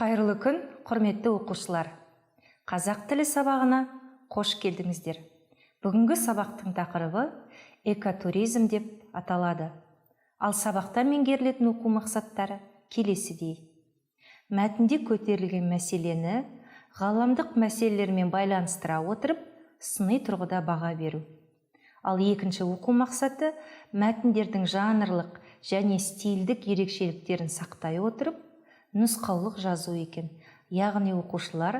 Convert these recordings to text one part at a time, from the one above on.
Қайырлы күн, құрметті оқушылар. Қазақ тілі сабағына қош келдіңіздер. Бүгінгі сабақтың тақырыбы экотуризм деп аталады. Ал сабақта меңгерілетін оқу мақсаттары келесідей. Мәтінде көтерілген мәселені ғаламдық мәселелермен байланыстыра отырып, сыни тұрғыда баға беру. Ал екінші оқу мақсаты мәтіндердің жанрлық және стильдік ерекшеліктерін сақтай отырып, нұсқаулық жазу екен. Яғни оқушылар,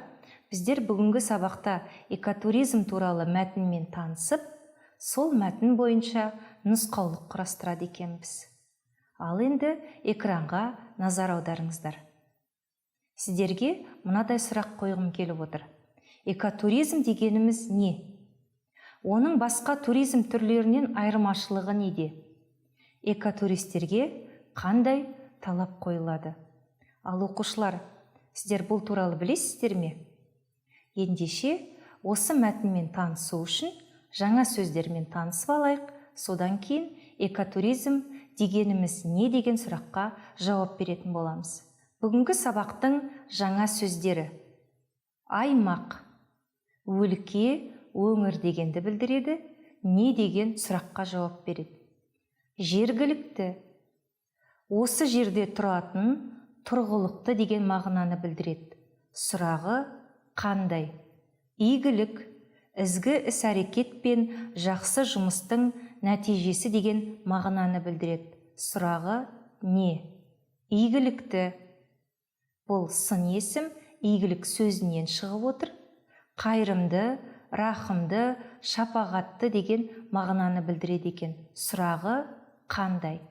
біздер бүгінгі сабақта экотуризм туралы мәтінмен танысып, сол мәтін бойынша нұсқаулық құрастырады екенбіз. Ал енді экранға назар аударыңыздар. Сіздерге мынадай сұрақ қойғым келіп отыр. Экотуризм дегеніміз не? Оның басқа туризм түрлерінен айырмашылығы неде? Экотуристерге қандай талап қойылады? Ал оқушылар, сіздер бұл туралы білесіздер ме? Ендеше, осы мәтінмен танысу үшін жаңа сөздермен танысып алайық, содан кейін экотуризм дегеніміз не деген сұраққа жауап беретін боламыз. Бүгінгі сабақтың жаңа сөздері: аймақ, өлке, өңір дегенді білдіреді, не деген сұраққа жауап береді. Жергілікті, осы жерде тұратын, тұрғылықты деген мағынаны білдіреді. Сұрағы қандай? Игілік, ізгі іс-әрекет пен жақсы жұмыстың нәтижесі деген мағынаны білдіреді. Сұрағы не? Игілікті. Бұл сын есім игілік сөзінен шығып отыр. Қайырымды, рахымды, шапағатты деген мағынаны білдіреді екен. Сұрағы қандай?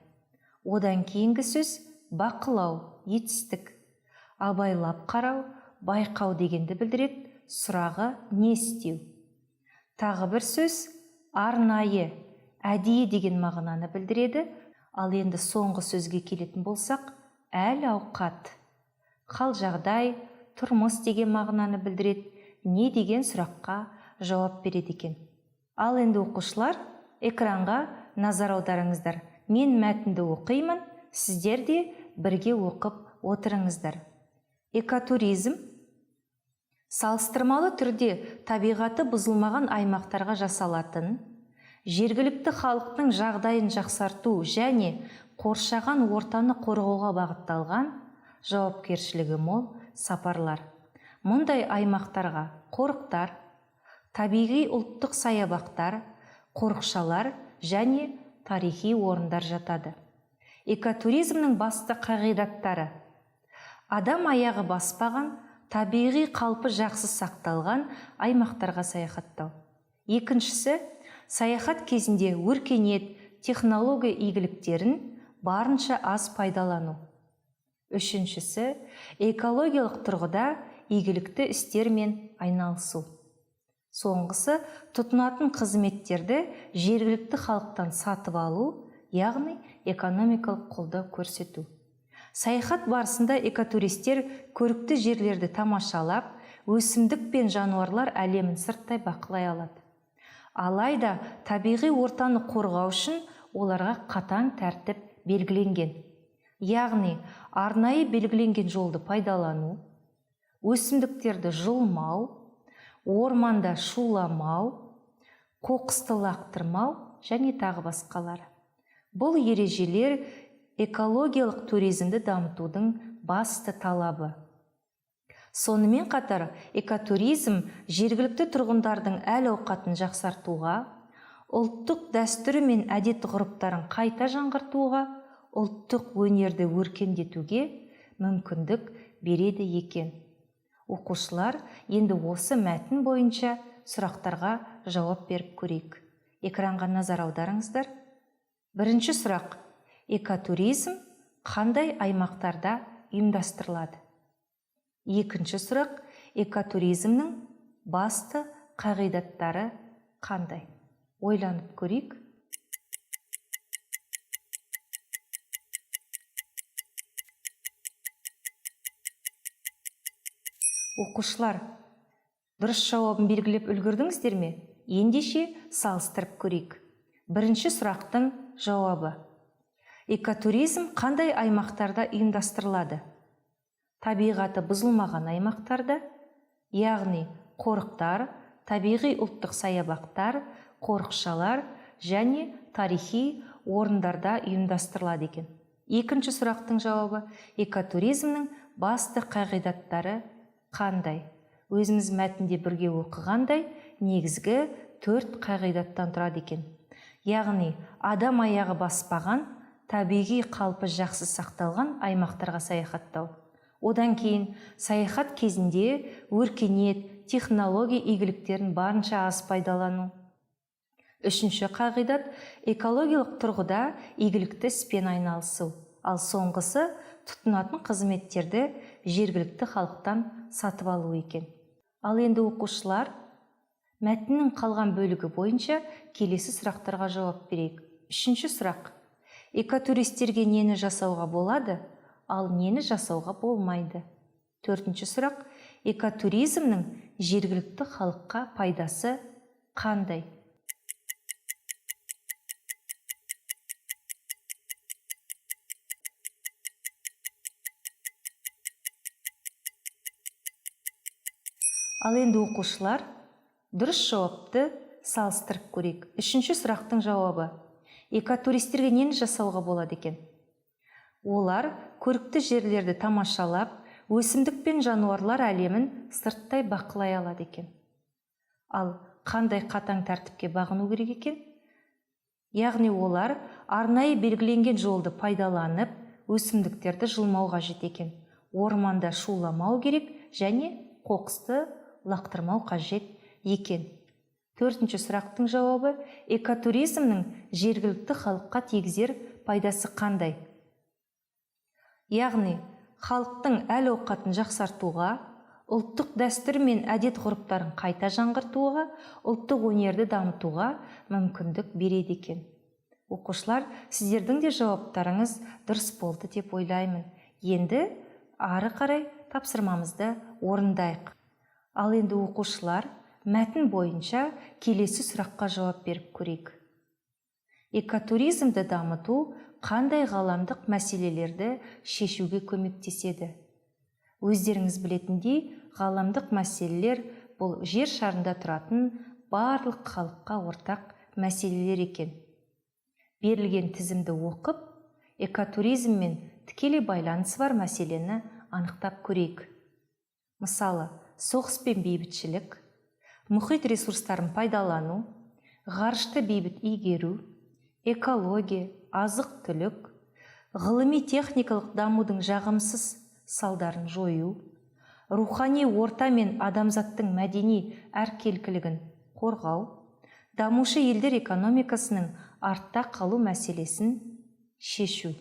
Одан кейінгі сөз бақылау, етістік. Абайлап қарау, байқау дегенді білдіреді. Сұрағы не істеу? Тағы бір сөз арнайы, әдейі деген мағынаны білдіреді. Ал енді соңғы сөзге келетін болсақ, әл-ауқат, қал-жағдай, тұрмыс деген мағынаны білдіреді. Не деген сұраққа жауап береді екен. Ал енді оқушылар, экранға назар аударыңыздар. Мен мәтінді оқимын, сіздер де бірге оқып отырыңыздар. Экотуризм салыстырмалы түрде табиғаты бұзылмаған аймақтарға жасалатын, жергілікті халықтың жағдайын жақсарту және қоршаған ортаны қорғауға бағытталған жауапкершілігі мол сапарлар. Мұндай аймақтарға қорықтар, табиғи ұлттық саябақтар, қорықшалар және тарихи орындар жатады. Экотуризмнің басты қағидаттары: адам аяғы баспаған, табиғи қалпы жақсы сақталған аймақтарға саяхаттау. Екіншісі, саяхат кезінде өркениет, технология игіліктерін барынша аз пайдалану. Үшіншісі, экологиялық тұрғыда игілікті істермен айналысу. Соңғысы, тұтынатын қызметтерді жергілікті халықтан сатып алу, яғни экономикалық қолдау көрсету. Саяхат барысында экотуристер көрікті жерлерді тамашалап, өсімдік пен жануарлар әлемін сырттай бақылай алады. Алайда табиғи ортаны қорғау үшін оларға қатаң тәртіп белгіленген. Яғни арнайы белгіленген жолды пайдалану, өсімдіктерді жұлмау, орманда шуламау, қоқысты лақтырмау және тағы басқалары. Бұл ережелер экологиялық туризмді дамытудың басты талабы. Сонымен қатар, экотуризм жергілікті тұрғындардың әл-ауқатын жақсартуға, ұлттық дәстүрі мен әдет-ғұрыптарын қайта жаңғыртуға, ұлттық өнерді өркендетуге мүмкіндік береді екен. Оқушылар, енді осы мәтін бойынша сұрақтарға жауап беріп көрейік. Экранға назар аударыңыздар. Бірінші сұрақ: экотуризм қандай аймақтарда ұйымдастырылады? Екінші сұрақ: экотуризмнің басты қағидаттары қандай? Ойланып көрейік. Оқушылар, дұрыс жауабын белгілеп үлгердіңіздер ме? Ендеше салыстырып көрейік. Бірінші сұрақтың жауабы: экотуризм қандай аймақтарда ұйымдастырылады? табиғаты бұзылмаған аймақтарда, яғни қорықтар, табиғи ұлттық саябақтар, қорықшалар және тарихи орындарда ұйымдастырылады екен. Екінші сұрақтың жауабы: экотуризмнің басты қағидаттары қандай? Өзіміз мәтінде бірге оқығандай, негізгі 4 қағидаттан тұрады екен. Яғни адам аяғы баспаған, табиғи қалпы жақсы сақталған аймақтарға саяхаттау. Одан кейін саяхат кезінде өркениет, технология игіліктерін барынша аз пайдалану. Үшінші қағидат: экологиялық тұрғыда игілікті іспен айналысу. Ал соңғысы тұтынатын қызметтерді жергілікті халықтан сатып алу екен. Ал енді оқушылар, мәтіннің қалған бөлігі бойынша келесі сұрақтарға жауап берейік. Үшінші сұрақ: экотуристерге нені жасауға болады, ал нені жасауға болмайды? Төртінші сұрақ: экотуризмнің жергілікті халыққа пайдасы қандай? Ал енді оқушылар, дұрыс жауапты салыстырып көрейік. Үшінші сұрақтың жауабы: экотуристерге нені жасауға болады екен? Олар көрікті жерлерді тамашалап, өсімдік пен жануарлар әлемін сырттай бақылай алады екен. Ал қандай қатаң тәртіпке бағыну керек екен? Яғни олар арнайы белгіленген жолды пайдаланып, өсімдіктерді жылмау қажет екен. Орманда шуламау керек және қоқысты лақтырмау қажет екен. Төртінші сұрақтың жауабы: экотуризмнің жергілікті халыққа тигізер пайдасы қандай? Яғни халықтың әл-ауқатын жақсартуға, ұлттық дәстүр мен әдет-ғұрыптарын қайта жаңғыртуға, ұлттық өнерді дамытуға мүмкіндік береді екен. Оқушылар, сіздердің де жауаптарыңыз дұрыс болды деп ойлаймын. Енді ары қарай тапсырмамызды орындайық. Ал енді оқушылар, мәтін бойынша келесі сұраққа жауап беріп көрейік. Экотуризмді дамыту қандай ғаламдық мәселелерді шешуге көмектеседі? Өздеріңіз білетіндей, ғаламдық мәселелер бұл жер шарында тұратын барлық халыққа ортақ мәселелер екен. Берілген тізімді оқып, экотуризммен тікелей байланысы бар мәселені анықтап көрейік. Мысалы, соғыс пен бейбітшілік, мұхит ресурстарын пайдалану, ғарышты бейбіт игеру, экология, азық-түлік, ғылыми-техникалық дамудың жағымсыз салдарын жою, рухани орта мен адамзаттың мәдени әркелкілігін қорғау, дамушы елдер экономикасының артта қалу мәселесін шешу.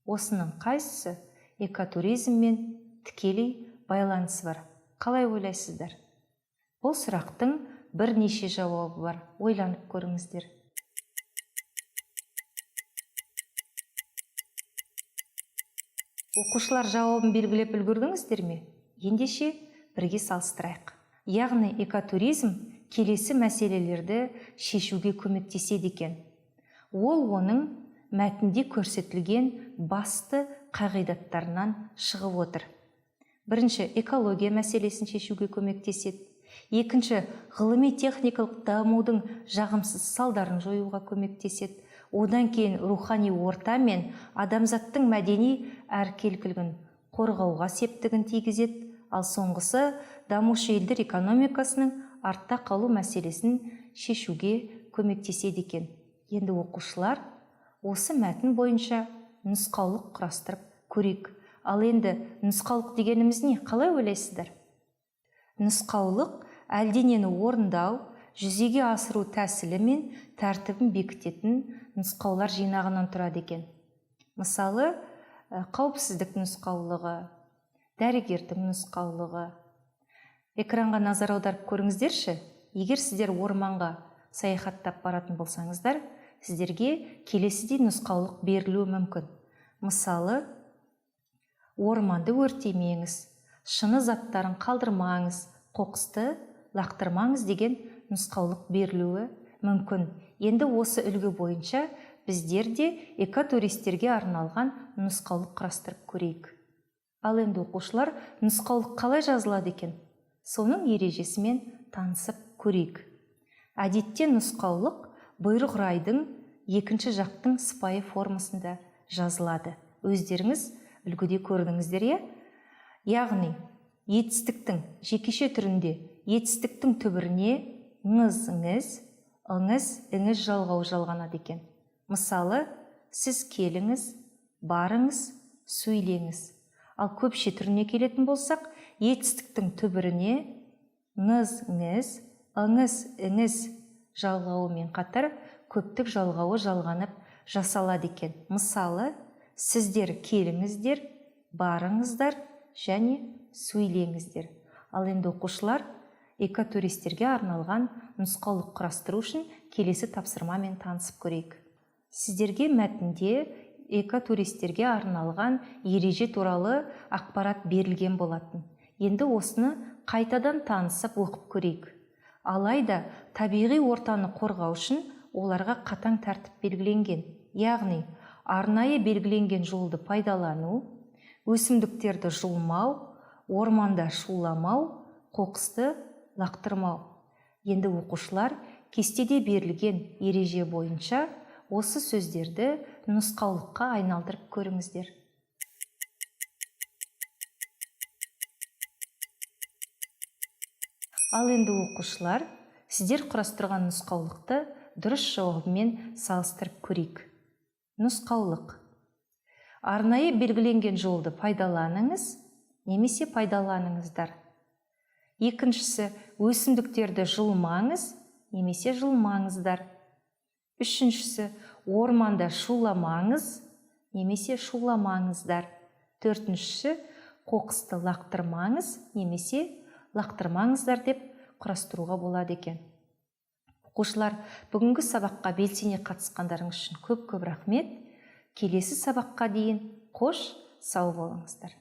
Осының қайсысы экотуризммен тікелей байланысы бар? Қалай ойлайсыздар? Бұл сұрақтың бірнеше жауабы бар. Ойланып көріңіздер. Оқушылар, жауабын белгілеп үлгердіңіздер ме? Ендеше бірге салыстырайық. Яғни экотуризм келесі мәселелерді шешуге көмектеседі екен. Ол оның мәтінде көрсетілген басты қағидаттарынан шығып отыр. Бірінші, экология мәселесін шешуге көмектеседі. Екінші, ғылыми-техникалық дамудың жағымсыз салдарын жоюға көмектеседі. Одан кейін рухани орта мен адамзаттың мәдени әркелкілігін қорғауға септігін тигізеді. Ал соңғысы, дамушы елдер экономикасының артта қалу мәселесін шешуге көмектеседі екен. Енді оқушылар, осы мәтін бойынша нұсқаулық құрастырып көрейік. Ал енді нұсқаулық дегеніміз не? Қалай ойлайсыздар? Нұсқаулық әлденені орындау, жүзеге асыру тәсілі мен тәртібін бекітетін нұсқаулар жинағынан тұрады екен. Мысалы, қауіпсіздік нұсқаулығы, дәрігердің нұсқаулығы. Экранға назар аударып көріңіздерші. Егер сіздер орманға саяхаттап баратын болсаңыздар, сіздерге келесідей нұсқаулық берілуі мүмкін. Мысалы, орманды өртемеңіз, шыны заттарын қалдырмаңыз, қоқысты лақтырмаңыз деген нұсқаулық берілуі мүмкін. Енді осы үлгі бойынша біздер де экотуристерге арналған нұсқаулық құрастырып көрейік. Ал енді оқушылар нұсқаулық қалай жазылады екен? Соның ережесімен танысып көрейік. Әдетте нұсқаулық бұйрық райдың екінші жақтың сыпайы формасында жазылады. Өздеріңіз үлгіде көрдіңіздер, е? Яғни, етістіктің жекеше түрінде етістіктің түбіріне ңыз, іңіз, ыңыз, іңіз жалғау жалғанады екен. Мысалы, сіз келіңіз, барыңыз, сөйлеңіз. Ал көпше түріне келетін болсақ, етістіктің түбіріне ңыз, іңіз, ыңыз, іңіз жалғауымен қатар көптік жалғауы жалғанып жасалады екен. Мысалы, сіздер келіңіздер, барыңыздар және сөйлеңіздер. Ал енді оқушылар экотуристерге арналған нұсқаулық құрастыру үшін келесі тапсырмамен танысып көрейік. Сіздерге мәтінде экотуристерге арналған ереже туралы ақпарат берілген болатын. Енді осыны қайтадан танысып оқып көрейік. Алайда табиғи ортаны қорғау үшін оларға қатаң тәртіп белгіленген. Яғни, арнайы белгіленген жолды пайдалану, өсімдіктерді жұлмау, орманда шуламау, қоқысты лақтырмау. Енді оқушылар кестеде берілген ереже бойынша осы сөздерді нұсқаулыққа айналдырып көріңіздер. Ал енді оқушылар, сіздер құрастырған нұсқаулықты дұрыс жауабымен салыстырып көрейік. Нұсқаулық. Арнайы белгіленген жолды пайдаланыңыз, немесе пайдаланыңыздар. Екіншісі, өсімдіктерді жұлмаңыз, немесе жұлмаңыздар. Үшіншісі, орманда шуламаңыз, немесе шуламаңыздар. Төртіншісі, қоқысты лақтырмаңыз, немесе лақтырмаңыздар деп құрастыруға болады екен. Оқушылар, бүгінгі сабаққа белсене қатысқандарыңыз үшін көп рахмет. Келесі сабаққа дейін қош, сау болыңыздар.